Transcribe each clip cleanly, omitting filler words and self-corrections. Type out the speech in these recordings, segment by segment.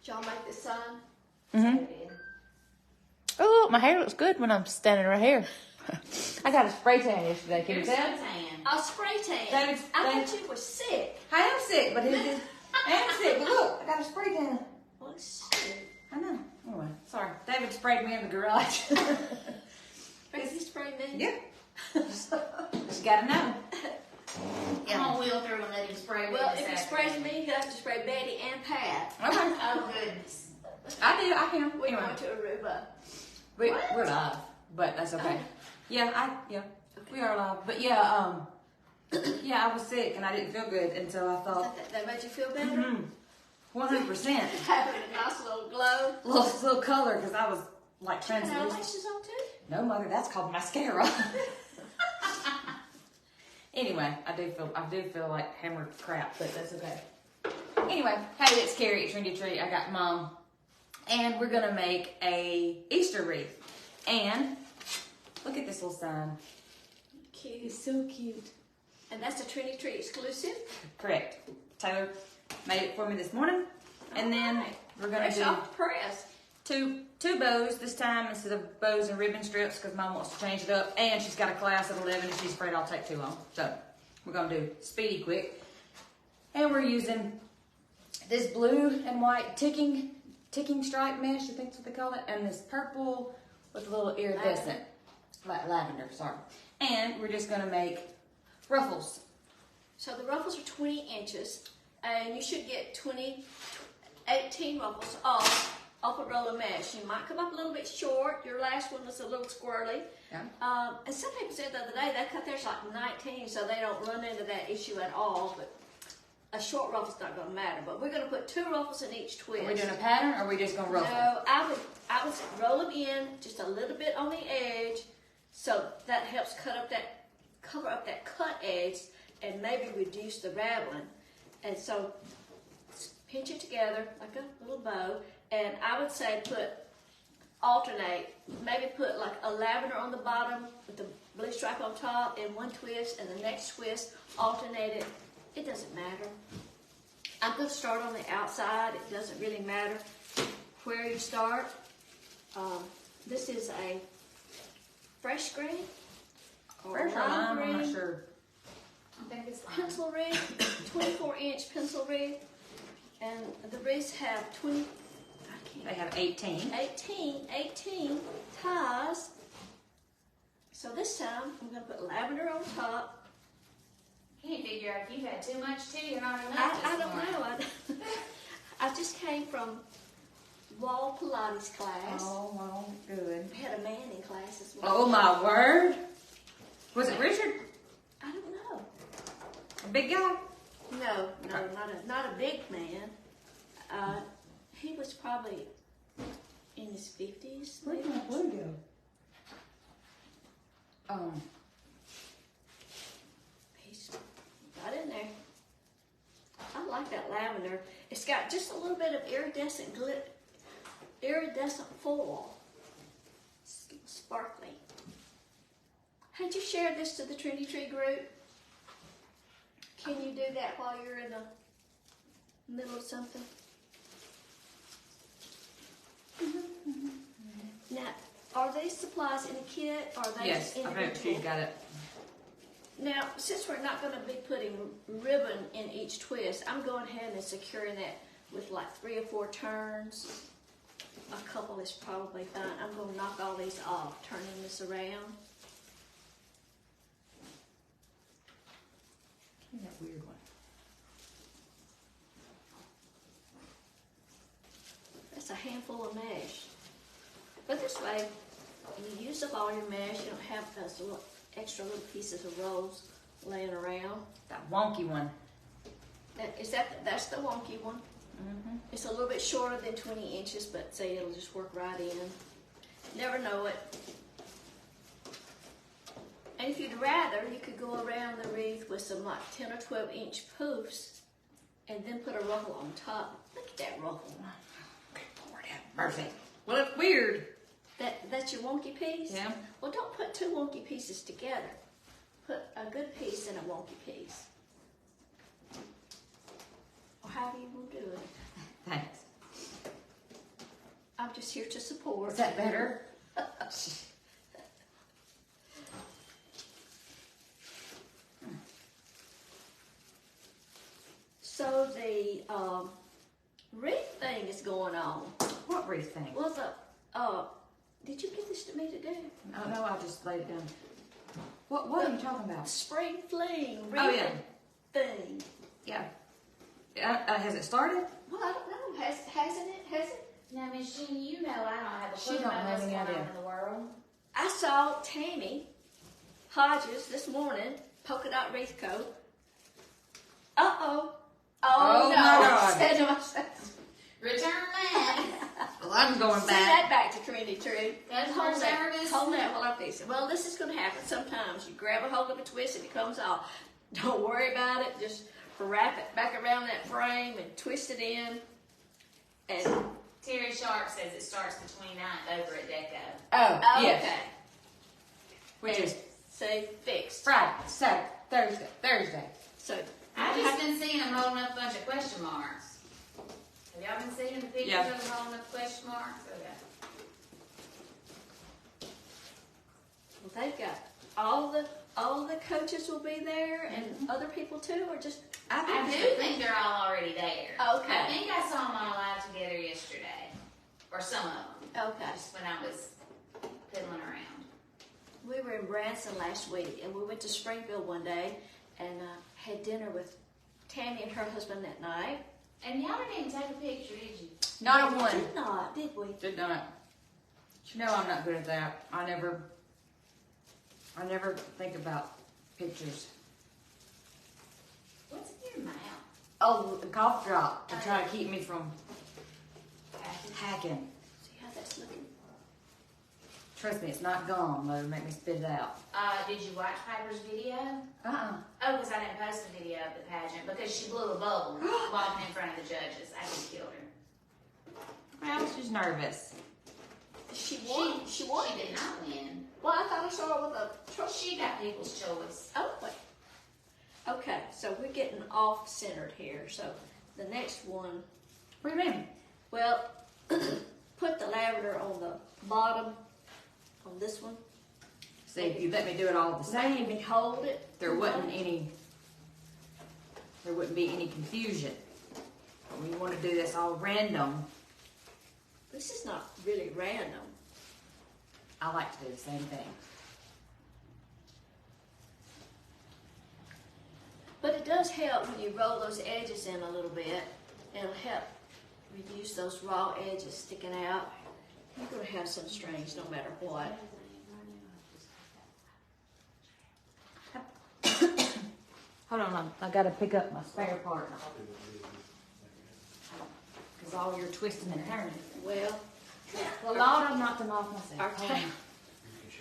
y'all make this sign? Mm-hmm. Oh, my hair looks good when I'm standing right here. I got a spray tan yesterday. Can you tell? A spray tan. I thought you were sick. I am sick, but I am sick. But look, I got a spray tan. Well, shit. I know. Anyway, sorry. David sprayed me in the garage. He sprayed me? Yeah. Just gotta know. Come on, wheel through and let him spray. Well, if he sprays me, you have to spray Betty and Pat. Okay. Oh, goodness. I can. We're Anyway. going to Aruba. We're live, but that's okay. Yeah, we are live. But yeah, I was sick and I didn't feel good, and so I thought That made you feel better? 100%. Having a nice little glow. Little color, because I was like You had translucent. eyelashes on too? No, mother, that's called mascara. Anyway, I do feel like hammered crap, but that's okay. Anyway, hey, it's Carrie at Trendy Tree. I got Mom, and we're gonna make a Easter wreath. And look at this little sign. Cute. It's so cute. And that's a Trendy Tree exclusive? Correct. Taylor made it for me this morning, and then we're gonna Fresh off the press. do two bows this time instead of bows and ribbon strips because Mom wants to change it up, and she's got a class at 11 and she's afraid I'll take too long. So we're gonna do speedy quick, and we're using this blue and white ticking stripe mesh, I think that's what they call it, and this purple with a little iridescent, like lavender, sorry. And we're just gonna make ruffles. So the ruffles are 20 inches, and you should get 18 ruffles off a roll of mesh. You might come up a little bit short. Your last one was a little squirrely. Yeah. And some people said the other day they cut theirs like 19, so they don't run into that issue at all. But a short ruffle's not going to matter. But we're going to put 2 ruffles in each twist. Are we doing a pattern, or are we just gonna ruffle? No, I would roll them in just a little bit on the edge, so that helps cover up that cut edge and maybe reduce the rattling. And so pinch it together like a little bow, and I would say alternate, maybe put like a lavender on the bottom with the blue stripe on top in one twist, and the next twist alternate it. It doesn't matter. I'm going to start on the outside. It doesn't really matter where you start. This is a fresh green or Fresh or lime, I'm not sure. I think it's pencil wreath, 24-inch pencil wreath, and the wreaths have 20. They have 18. 18 ties. So this time I'm going to put lavender on top. Can't figure out if you had too much tea or not enough. I don't know. I just came from wall Pilates class. Oh, well, good. We had a Manning class as well. Oh my word! Was it Richard? I don't know. A big guy? No, not a big man. He was probably in his 50s. Where'd my blue go? He's got in there. I like that lavender. It's got just a little bit of iridescent foil. Sparkly. Had you shared this to the Trendy Tree group? Can you do that while you're in the middle of something? Now, are these supplies in a kit? Or are they Yes, I individual? bet she's got it. Now, since we're not going to be putting ribbon in each twist, I'm going ahead and securing that with like 3 or 4 turns. A couple is probably fine. I'm going to knock all these off, turning this around. Give me that weird one. That's a handful of mesh. But this way, you use up all your mesh. You don't have those extra little pieces of rolls laying around. That wonky one. That's the wonky one. Mm-hmm. It's a little bit shorter than 20 inches, but say it'll just work right in. Never know it. And if you'd rather, you could go around the wreath with some like 10 or 12 inch poofs and then put a ruffle on top. Look at that ruffle. Lord have mercy. Well, it's weird. That's your wonky piece? Yeah. Well, don't put 2 wonky pieces together. Put a good piece and a wonky piece. Or however you want to do it. Thanks. just here to support. Is that better? So the wreath thing is going on. What wreath thing? Well, did you give this to me to do? Oh no, I just laid it down. What are you talking about? Spring fling wreath Oh, yeah. thing. Yeah. Has it started? Well, I don't know. Hasn't it? Has it? No, Miss Jean, you know I don't have a She clue don't about have what's any going idea. on in the world. I saw Tammy Hodges this morning, polka dot wreath coat. Uh-oh. Oh, Oh, no. my God. I said to myself. Return that. Well, I'm going Send back. that back to Trendy Tree. Customer service. Hold that while I fix it. Well, this is going to happen sometimes. You grab a hold of a twist and it comes off. Don't worry about it. Just wrap it back around that frame and twist it in. And Terry Sharp says it starts the 29th over at Deco. Oh, yes. okay. Which is Say fixed. Friday, Saturday, Thursday. So I've just been seeing them holding up a bunch of question marks. Have y'all been seeing the pictures Yeah. of them holding up question marks? Okay. well, they've got all the coaches will be there and other people too, or just I do think they're all already there. Okay. I think I saw them all live together yesterday. Or some of them. okay. Just when I was fiddling around. We were in Branson last week, and we went to Springfield one day and had dinner with Tammy and her husband that night. And y'all didn't even take a picture, did you? Not a We one. did not, did we? Did not. You know I'm not good at that. I never think about pictures. What's in your mouth? Oh, the cough drop to try to keep me from hacking. See how that's looking? Trust me, it's not gum. It'll make me spit it out. Did you watch Piper's video? Uh-uh. Oh, because I didn't post a video of the pageant because she blew a bubble walking in front of the judges. I just killed her. Well, she's nervous. She won. She won. She did not win. Well, I thought I saw her with a trophy. She got people's choice. Oh, wait. Okay, so we're getting off centered here. So the next one, What do you mean? well, put the lavender on the bottom on this one. See, if you let me do it all the same, Maybe hold it. there wouldn't be any confusion. We want to do this all random. This is not really random. I like to do the same thing. But it does help when you roll those edges in a little bit. It'll help reduce those raw edges sticking out. You're going to have some strings no matter what. Hold on, I gotta pick up my spare part. Because all your twisting and turning. Well, A lot I've knocked them off our, myself.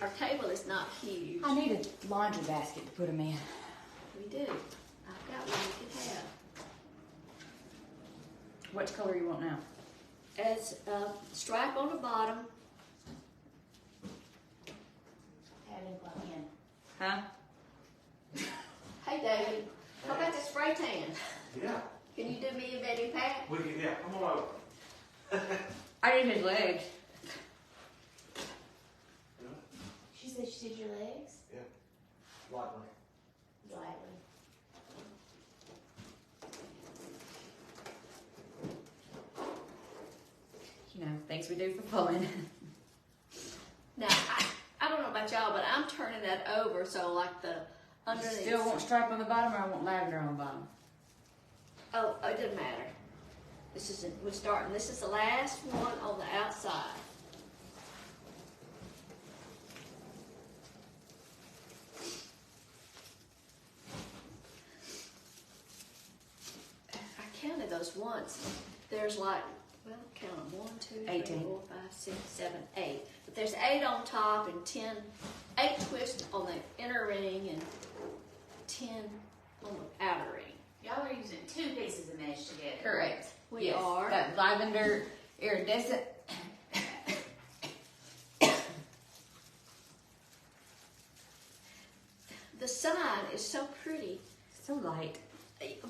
our table is not huge. I need a laundry basket to put them in. We do. I've got one you can have. Which color you want now? As a stripe on the bottom. Have him plug in. Huh? Hey, David, how about the spray tan? Yeah. Can you do me a Betty Pat? We can, yeah, come on over. I did his legs. She said she did your legs? Yeah. Lightly. Lightly. You know, things we do for fun. Now, I don't know about y'all, but I'm turning that over so like the underneath. Still want stripe on the bottom, or I want lavender on the bottom? Oh, it doesn't matter. We're starting. This is the last one on the outside. I counted those once. There's like, well, count them. 1, 2, 3, 18. 4, 5, 6, 7, 8. But there's 8 on top and 8 twists on the inner ring and 10 on the outer ring. Y'all are using 2 pieces of mesh together. Correct. We Yes, are. that lavender iridescent. The sign is so pretty. So light.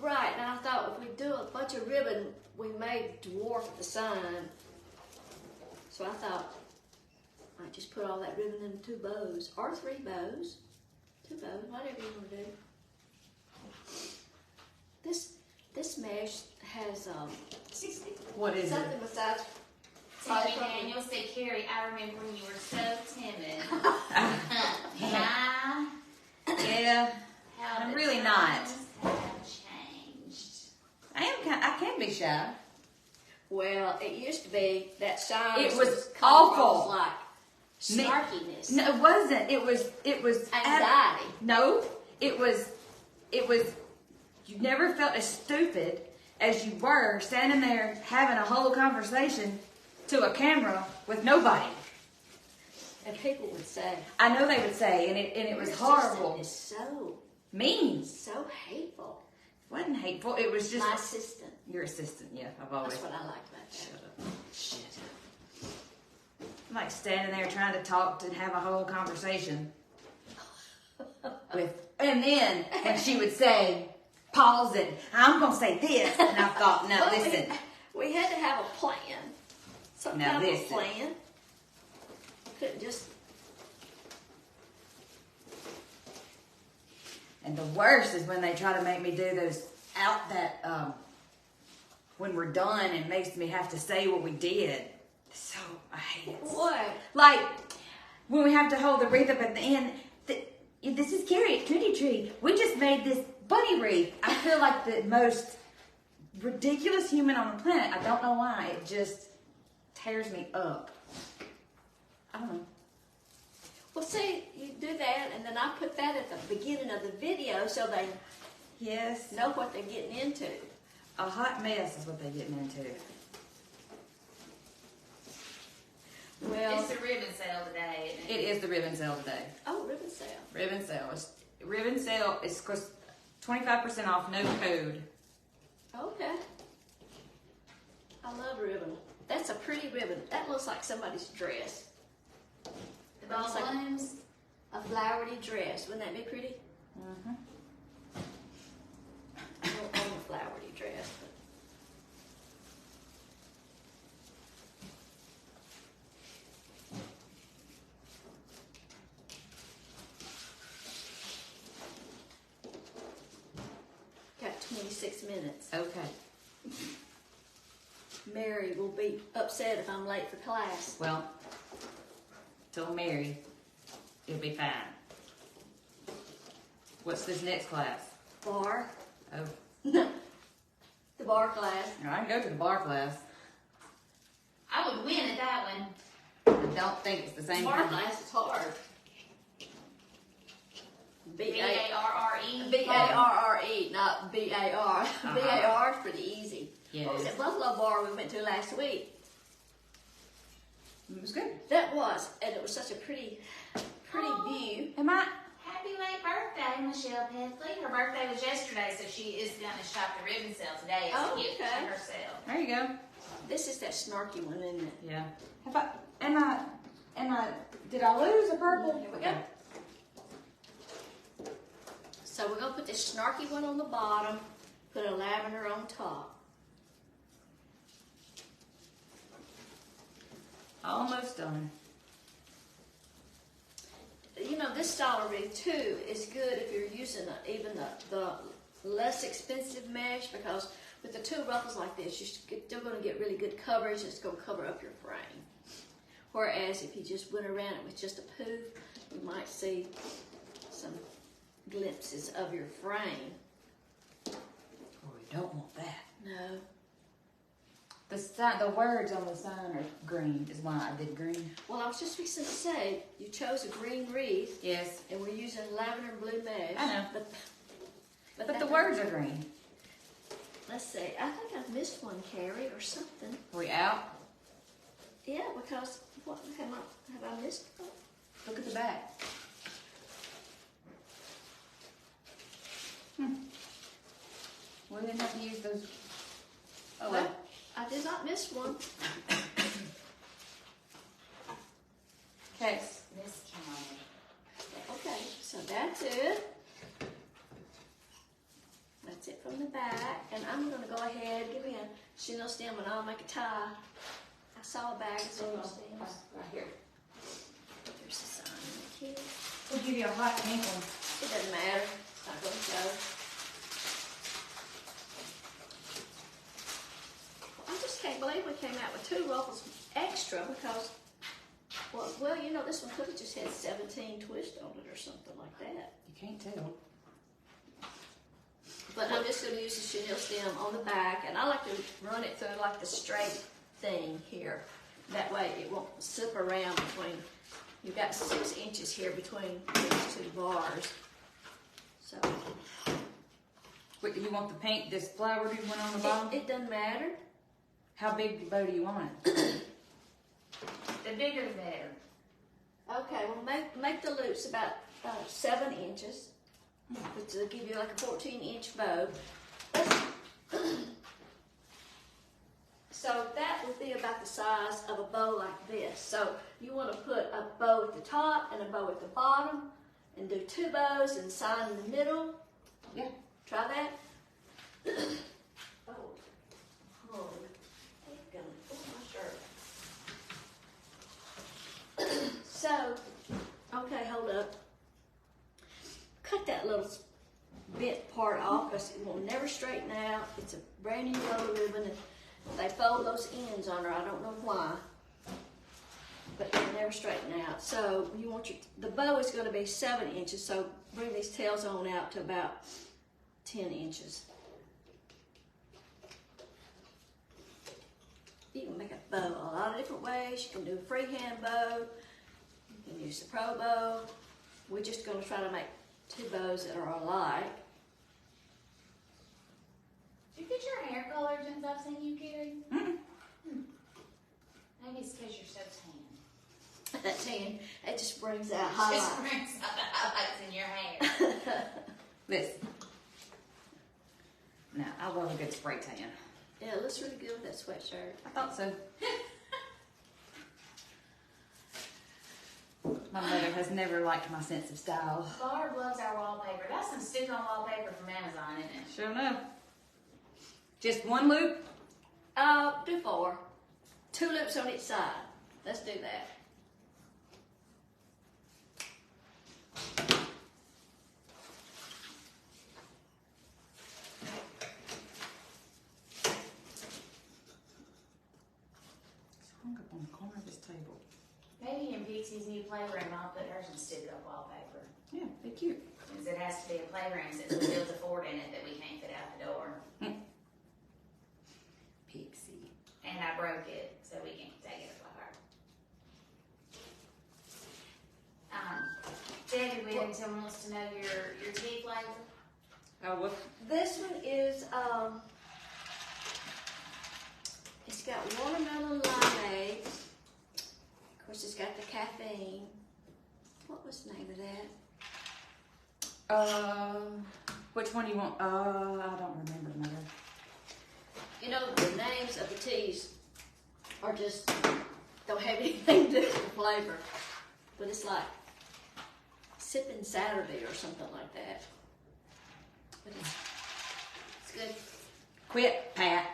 Right, and I thought if we do a bunch of ribbon, we may dwarf the sign. So I thought I might just put all that ribbon in 2 bows or 3 bows. 2 bows, whatever you want to do. This mesh has What is it? something besides. Tammy Daniel said, Carrie, I remember when you were so timid. Yeah, How I'm the really not. times have changed. I can be shy. Well, it used to be that shine. It was called awful. like snarkiness, No, it wasn't. It was anxiety. No, it was, you never felt as stupid as you were standing there having a whole conversation to a camera with nobody. And people would say, I know they would say, and it was horrible. It's so Mean. so hateful. It wasn't hateful. It was just My assistant. your assistant. Yeah, I've always. That's what I liked about that. Shut up. Shit. I'm like standing there trying to talk and have a whole conversation with, and then when she would say, pause it, I'm gonna say this, and I thought, no, Well, listen. we had to have a plan. Some Now kind of a listen. plan. Couldn't just. And the worst is when they try to make me do those when we're done, it makes me have to say what we did. So I hate it. What? Like when we have to hold the wreath up at the end. This is Carrie at Trendy Tree. We just made this bunny wreath. I feel like the most ridiculous human on the planet. I don't know why. It just tears me up. I don't know. Well, see, you do that, and then I put that at the beginning of the video so they Yes. know what they're getting into. A hot mess is what they're getting into. Well, It's the ribbon sale today, isn't it? It is the ribbon sale today. oh, ribbon sale. Ribbon sale is 25% off, no code. Okay. I love ribbon. That's a pretty ribbon. That looks like somebody's dress. The ball blooms. A flowery dress. Wouldn't that be pretty? Mm-hmm. I don't own a flowery dress, but got 26 minutes. Okay. Mary will be upset if I'm late for class. Well, tell Mary it'll be fine. What's this next class? Bar. Oh, The bar class. I can go to the bar class. I would win at that one. I don't think it's the same Bar kind. class is hard. B-A-R-R-E. B-A-R-R-E, not B-A-R. Uh-huh. B-A-R is pretty easy. Yes. What was that Buffalo bar we went to last week? It was good. That was, and it was such a pretty view. Am I? Happy late birthday, Michelle Pethley. Her birthday was yesterday, so she is going to shop the ribbon sale today as Oh, a gift to okay. herself. There you go. This is that snarky one, isn't it? Yeah. Did I lose a purple? Here we go. So we're going to put this snarky one on the bottom, put a lavender on top. Almost done. You know, this style of wreath too is good if you're using even the less expensive mesh, because with the 2 ruffles like this, you're still going to get really good coverage. It's going to cover up your frame. Whereas if you just went around it with just a poof, you might see some glimpses of your frame. Oh, we don't want that. No. The words on the sign are green, is why I did green. Well, I was just fixing to say, you chose a green wreath, Yes. and we're using lavender and blue mesh. I know. But But that- the words are green. Let's see. I think I've missed one, Carrie, or something. Are we out? Yeah, because what have I missed? one? Look at the back. We didn't have to use those. Oh, well. I did not miss one. Okay. Miss County. Okay, so that's it. That's it from the back. And I'm going to go ahead, give me a chenille stem and I'll make a tie. I saw a bag of single stems. Right here. There's the sign in the kid. We'll give you a hot pink one. It doesn't matter. It's not gonna show. I just can't believe we came out with 2 ruffles extra because, well, you know, this one could have just had 17 twists on it or something like that. You can't tell. But I'm just gonna use the chenille stem on the back, and I like to run it through like the straight thing here. That way it won't slip around between, you've got 6 inches here between these 2 bars. So. Wait, do you want the pink, this flowered one on the bottom? It doesn't matter. How big the bow do you want it? The bigger the better. Okay, well make the loops about 7 inches, which will give you like a 14-inch bow. So that would be about the size of a bow like this. So you want to put a bow at the top and a bow at the bottom, and do 2 bows and sign in the middle. Yeah. Try that. Oh, hold. My shirt. So, okay, hold up. Cut that little bent part off because it will never straighten out. It's a brand new yellow ribbon, and they fold those ends on her. I don't know why, but it'll never straighten out. So you want the bow is going to be 7 inches. So bring these tails on out to about 10 inches. You can make a bow a lot of different ways. You can do a freehand bow. You can use the pro bow. We're just going to try to make 2 bows that are alike. Did you get your hair colored since I've seen you, Carrie? Maybe it's because you're so tan. That tan, it just brings out It highlights. just brings out the highlights in your hair. Listen. Now, I love a good spray tan. Yeah, it looks really good with that sweatshirt. I thought so. My mother has never liked my sense of style. Barb loves our wallpaper. That's some stick-on wallpaper from Amazon, isn't it? Sure enough. Just 1 loop? Do 4. 2 loops on each side. Let's do that. It's hung up on the corner of this table. Maybe in Pixie's new playroom, I'll put hers in stick-up wallpaper. Yeah, be cute. Since it has to be a playroom, since we built a fort in it that we can't fit out the door. Pixie. And I broke it, so we can't take it apart. Debbie Whittington wants to know your tea flavor. Oh, what? This one is, it's got watermelon limeade. Of course, it's got the caffeine. What was the name of that? Which one do you want? I don't remember, Mother. You know, the names of the teas are just, don't have anything to do with the flavor. But it's like Sipping Saturday or something like that. But it's good. Quit, Pat.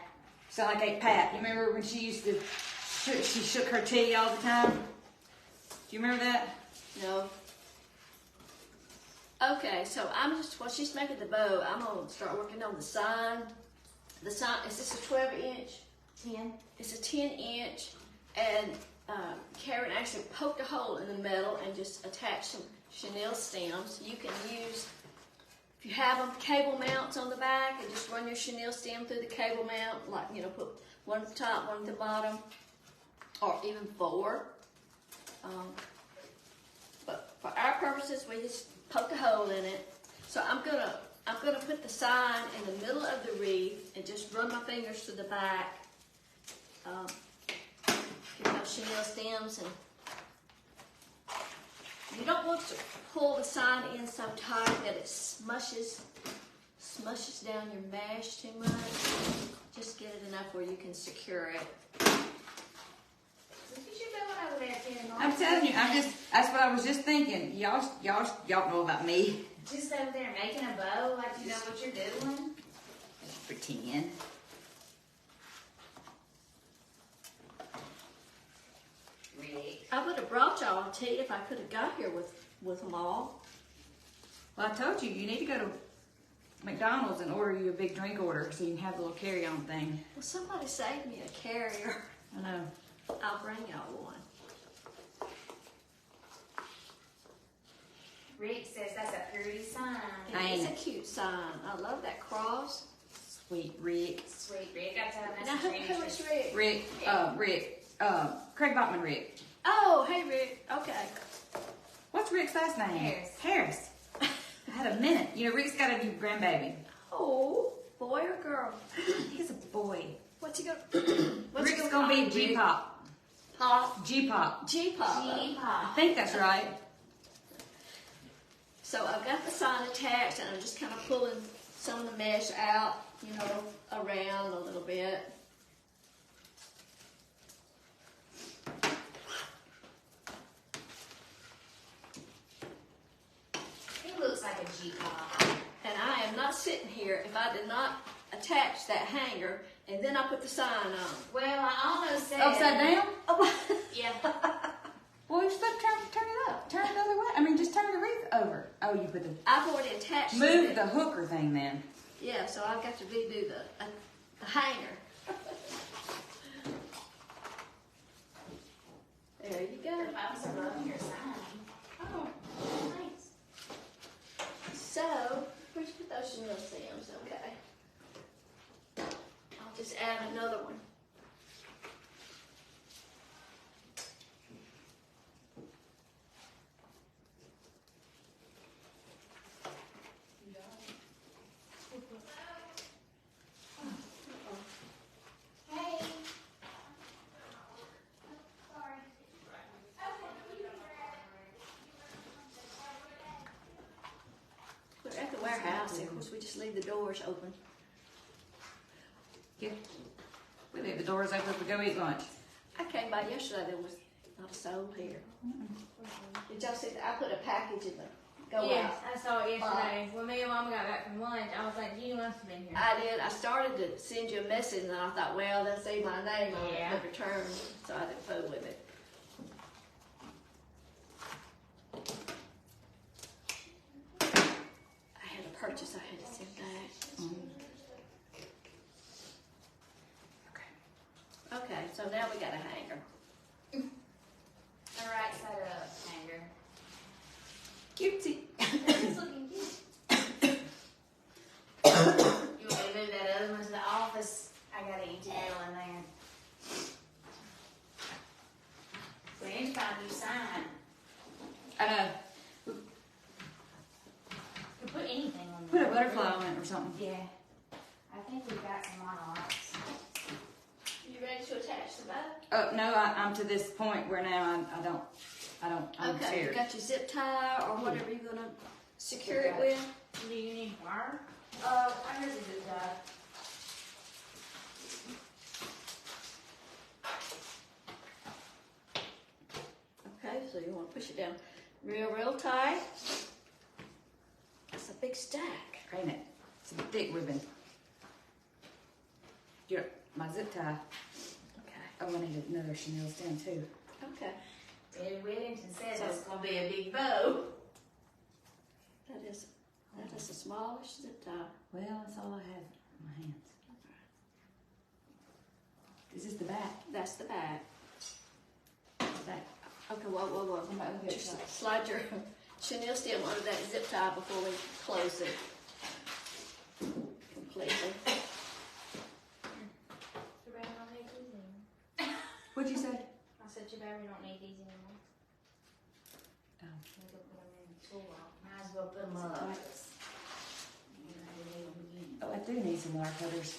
Sound like a Pat. You remember when she used to, she shook her tea all the time? Do you remember that? No. Okay, so I'm just, while she's making the bow, I'm going to start working on the sign. The sign, is this a 12-inch? 10. It's a 10-inch, and Karen actually poked a hole in the metal and just attached some chenille stems. You can use, if you have them, cable mounts on the back, and just run your chenille stem through the cable mount, like, you know, put one at the top, one at the bottom, or even 4. But for our purposes, we just poked a hole in it. So I'm gonna put the sign in the middle of the wreath and just run my fingers to the back. Get my chenille stems, and you don't want to pull the sign in so tight that it smushes down your mash too much. Just get it enough where you can secure it. Look at you going over there, Karen. I'm telling you, that's what I was just thinking. Y'all know about me. Just over there making a bow like you know what you're doing. Pretend. bottle of tea if I could have got here with them all. Well, I told you, you need to go to McDonald's and order you a big drink order so you can have the little carry-on thing. Well, somebody saved me a carrier. I know. I'll bring y'all one. Rick says that's a pretty sign. It's a cute sign. I love that cross. Sweet Rick. Sweet Rick. I tell him Now, that's a who is Rick? Rick, Craig Bachman Rick. Oh, hey, Rick. Okay. What's Rick's last name? Harris. Harris. I had a minute. You know, Rick's got a new grandbaby. Oh, boy or girl? He's a boy. What's he gonna? Rick's gonna be G-Pop. Pop. G-Pop. G-pop. I think that's right. So I've got the sign attached, and I'm just kind of pulling some of the mesh out, you know, around a little bit. He looks like a G-pop. And I am not sitting here if I did not attach that hanger, and then I put the sign on. Well, I almost said. Upside down? Oh, Yeah. Well, you flip, turn it up. Turn it the other way. I mean, just turn the wreath over. Oh, you put the... I've already attached Move it. the hooker thing then. Yeah, so I've got to redo the hanger. There you go. I was loving your sign. Oh, nice. So, where'd you put those Chanel stems? Okay. I'll just add another one. Hey. We're at the warehouse, and of course we just leave the doors open. Yeah. We leave the doors open if we go eat lunch. I came by yesterday, there was not a soul here. Did y'all see that? I put a package in the go Yes, out. I saw it yesterday. When me and Mom got back from lunch, I was like, you must have been here. I did. I started to send you a message, and then I thought, well, they'll see my name on Yeah. it, the return, so I didn't fool with it. I had a purchase I had to send back. Okay, so now we got a hanger. The right side up, hanger. Cutesy. It's looking cute. You want me to move that other one to the office? I got an detail in there. We need to find a new sign. I know. You can put anything on Put there. a butterfly on it or something. Yeah. I think we've got some monarchs. You ready to attach the bow? Oh no, I'm to this point where now I'm Okay, scared. you got your zip tie or whatever you're gonna secure it with. Do you need wire? I heard the good guy. Okay, so you want to push it down real tight. That's a big stack. Ain't it? It's a thick ribbon. Here, my zip tie. Okay. Oh, I need another Chanel stem too. Okay. Eddie Whittington says So- it's gonna be a big bow. That is the smallest zip tie. Well, that's all I have in my hands. Is this the back? That's the back. The back. Okay, whoa. Somebody look at Just it. slide your Chanel stem under that zip tie before we close it completely. Your baby don't need these anymore. What'd you say? I said your baby don't need these anymore. Oh. We'll go put them in the toolbox. Might as well put them up. Oh, I do need some wire cutters.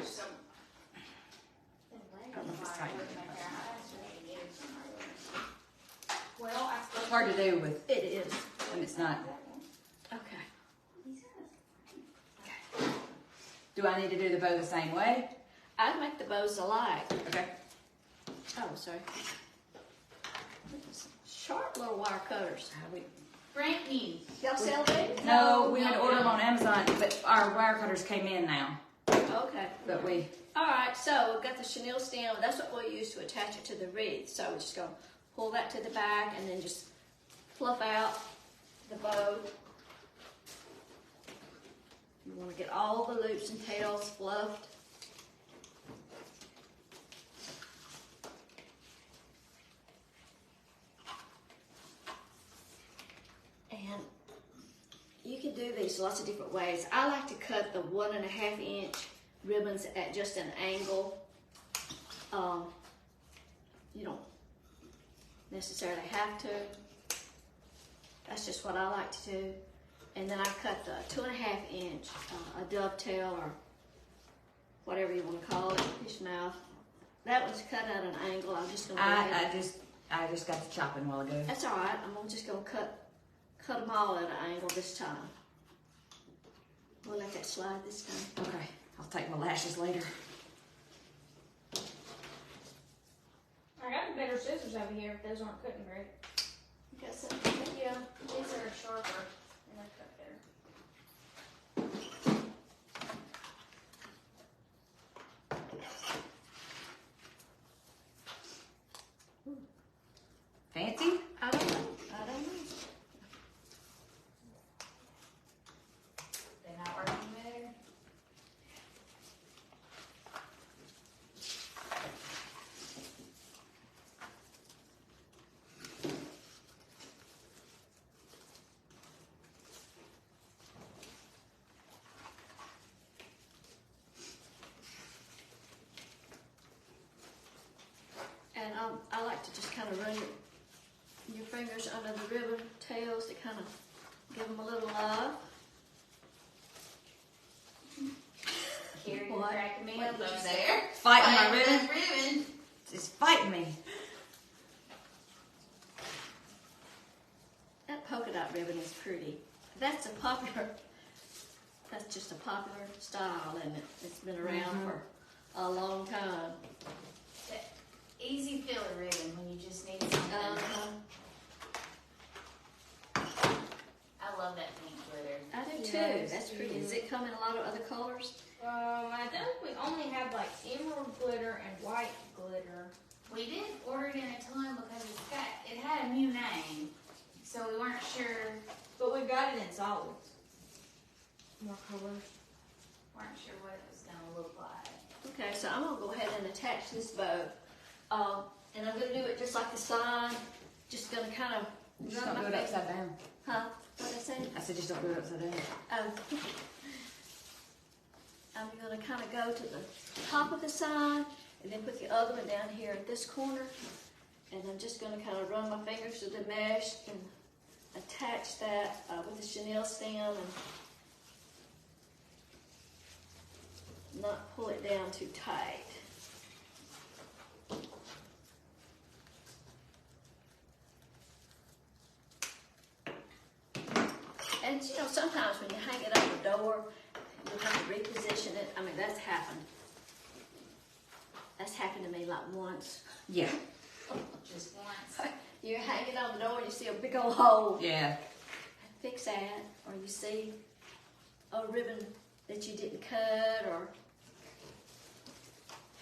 Some I don't know if it's tight. well, I suppose. It's hard to do with It is. when it's not. Okay. Do I need to do the bow the same way? I'd make the bows alike. Okay. Oh, sorry. Sharp little wire cutters. Brand new. Y'all sell these? No, we had to order them on Amazon, but our wire cutters came in now. Oh, Okay. But we, Alright, so we've got the chenille stem. That's what we'll use to attach it to the wreath. So we're just going to pull that to the back and then just fluff out the bow. You want to get all the loops and tails fluffed. And you can do these lots of different ways. I like to cut the 1.5 inch ribbons at just an angle. You don't necessarily have to. That's just what I like to do. And then I cut the 2.5 inch, a dovetail or whatever you want to call it, fish mouth. That one's cut at an angle. I'm just gonna. I just got the chopping a while ago. That's all right. Just gonna cut them all at an angle this time. We'll let that slide this time. Okay, I'll take my lashes later. I got better scissors over here if those aren't cutting great. You got some? Yeah, these are sharper and they're cut better. Fancy? I don't know. They're not working better. And I like to just kind of run your fingers under the ribbon tails to kind of give them a little love. Carrie, What? cracking me What up did you over say? there. Fighting my Fighting ribbon? that ribbon. It's fighting me. That polka dot ribbon is pretty. That's just a popular style, and it's been around for a long time. That easy filler ribbon when you just need something. I love that pink glitter. I do too. Yes, That's pretty. you Does do. it come in a lot of other colors? I think we only had like emerald glitter and white glitter. We did order it in a ton because it had a new name, so we weren't sure But we've got it in solids. More colors. what it was gonna look like. Okay, so I'm gonna go ahead and attach this bow, and I'm gonna do it just like the sign. Just gonna kind of Just don't do it upside down. Huh? What did I say? I said just don't do it upside down. Oh. I'm gonna kind of go to the top of the sign, and then put the other one down here at this corner, and I'm just gonna kind of run my fingers through the mesh and attach that with the chenille stem and not pull it down too tight. And you know, sometimes when you hang it on the door, you have to reposition it. I mean, that's happened. That's happened to me like once. Yeah. Just once. You hang it on the door and you see a big old hole. Yeah. Fix that. Or you see a ribbon that you didn't cut or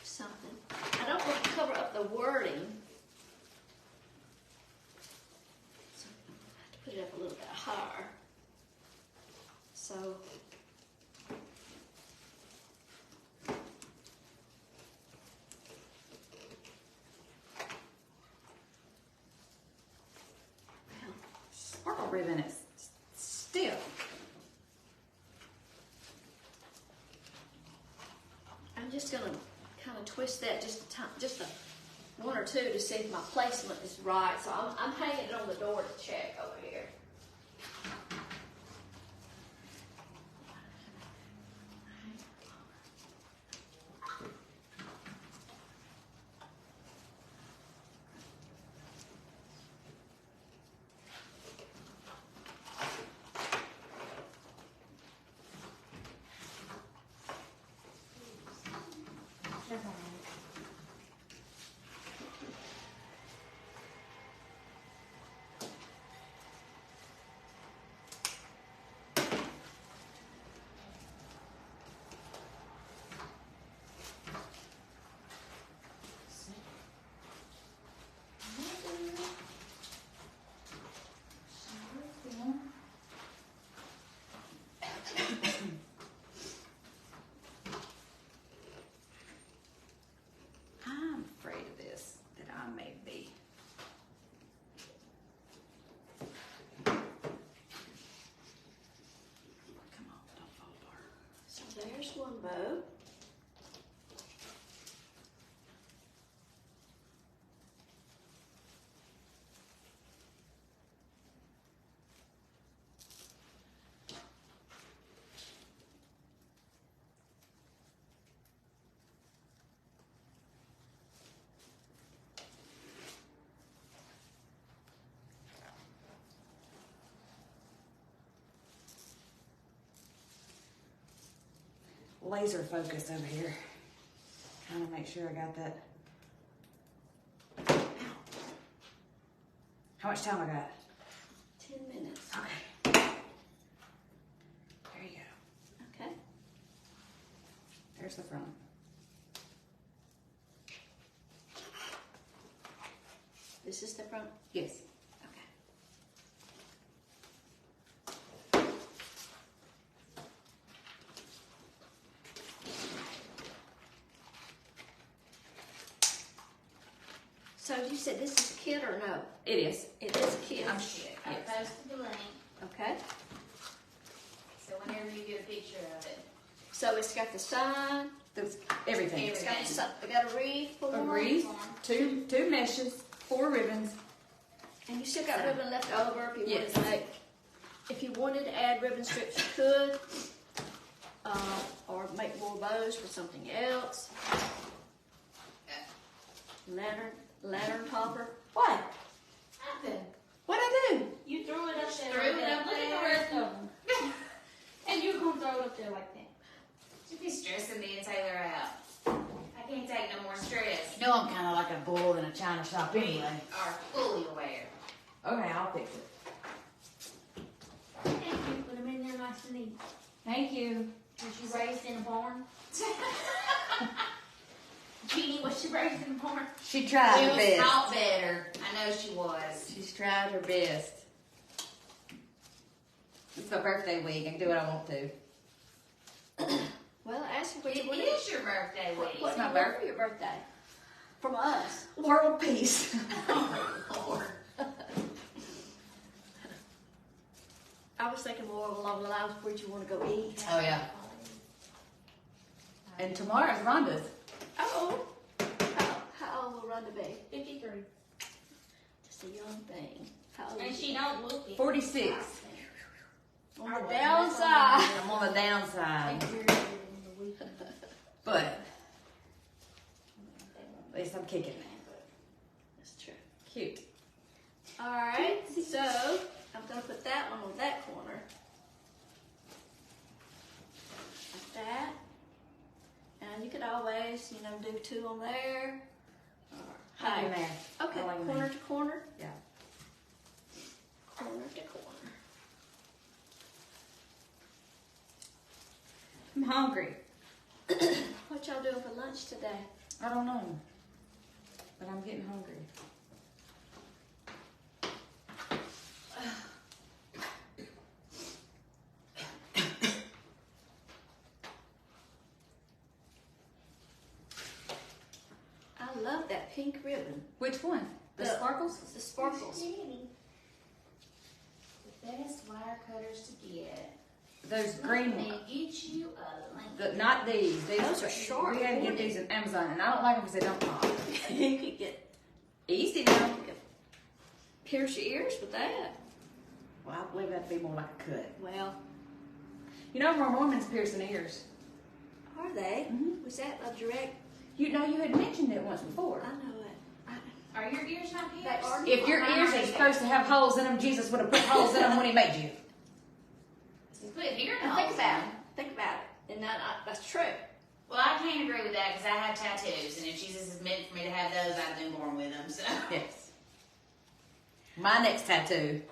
something. I don't want to cover up the wording. So I have to put it up a little bit higher. So Sparkle ribbon is stiff. I'm just gonna kind of twist that just a one or two to see if my placement is right. So I'm hanging it on the door to check over here. laser focus over here. Trying to make sure I got that. How much time I got? 10 minutes. Okay. There you go. Okay. There's the front. This is the front. Yes. Okay. So you said this is a kit or no? It is. It is a kit. I'm sure. I Yes. posted the link, Okay. so whenever you get a picture of it. So it's got the sign. Everything. It's got the sign. We got a wreath for A one. wreath, two meshes, 4 ribbons. And you still got ribbon left over if you Yes. wanted to make. If you wanted to add ribbon strips, you could, or make more bows for something else. Lantern topper. What? Nothing. What'd I do? You threw it up there. Threw like it that. up Look at there. the rest of them. And you're gonna throw it up there like that. You be stressing me and Taylor out. I can't take no more stress. You know I'm kind of like a bull in a china shop anyway. Are fully aware. Okay, I'll fix it. Thank you. Put them in there nice and neat. Thank you. Was she raised in a barn? Jeannie, was she raised in a barn? She tried She her was best. taught better. I know she was. She's tried her best. It's my birthday week. I can do what I want to. Well, ask me what It you want. is your birthday week. What do my you want for your birthday? From us. World peace. Oh, Lord. I was thinking more along the lines of where you want to go eat. Oh yeah. And tomorrow's Rhonda's. Oh. How old will Rhonda be? 53. Just a young thing. How old And is she don't look it. 46. On the downside. I'm on the downside, but at least I'm kicking. That's true. Cute. All right, so I'm gonna put that one on that corner, like that, and you could always, do 2 on there. Or Hang in there. Okay, I like them corner there. to corner. Yeah. Corner to corner. I'm hungry. What y'all doing for lunch today? I don't know, but I'm getting hungry. I love that pink ribbon. Which one? The sparkles? The sparkles. The best wire cutters to get. Those green Let me ones. get you a link. Not these. Those are sharp. We gotta get these at Amazon, and I don't like them because they don't pop. You could get Easy now. pierce your ears with that. Well, I believe that'd be more like a cut. Well, You know, more Mormons piercing ears. are they? Mhm. Was that a direct? You know, you had mentioned it once before. I know it. Are your ears not They pierced? are. If your ears are supposed to have holes in them, Jesus would have put holes in them when he made you. You put hearing Now holes think about in. it. Think about it. And that's true. Well, I can't agree with that because I have tattoos, and if Jesus is meant for me to have those, I've been born with them. So. Yes. My next tattoo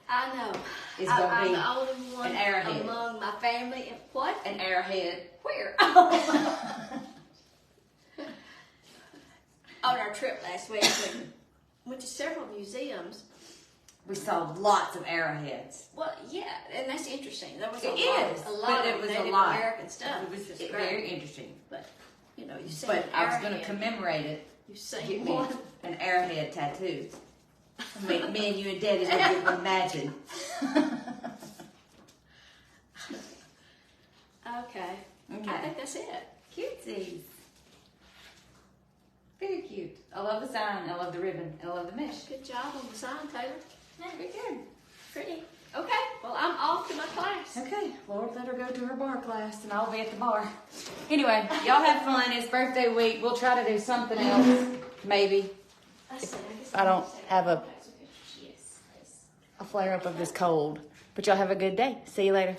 I know. is gonna I'm be the only one an arrowhead. among my family. And what? an arrowhead. Where? On our trip last week, we went to several museums. We saw lots of arrowheads. Well, yeah, and that's interesting. There was It a is, lot but of it was a Native lot. American stuff. It was which very great. interesting. But you see, But an I was going to arrowhead, commemorate it. You Get see me one. an arrowhead tattoo. Me and you and Daddy would get one matching. Okay. I Okay. think that's it. Cutesies. Very cute. I love the sign. I love the ribbon. I love the mesh. Good job on the sign, Taylor. Very good. Pretty. Okay. Well, I'm off to my class. Okay, Lord, let her go to her bar class, and I'll be at the bar. Anyway, y'all have fun. It's birthday week. We'll try to do something else, maybe. I don't have a flare up of this cold. But y'all have a good day. See you later.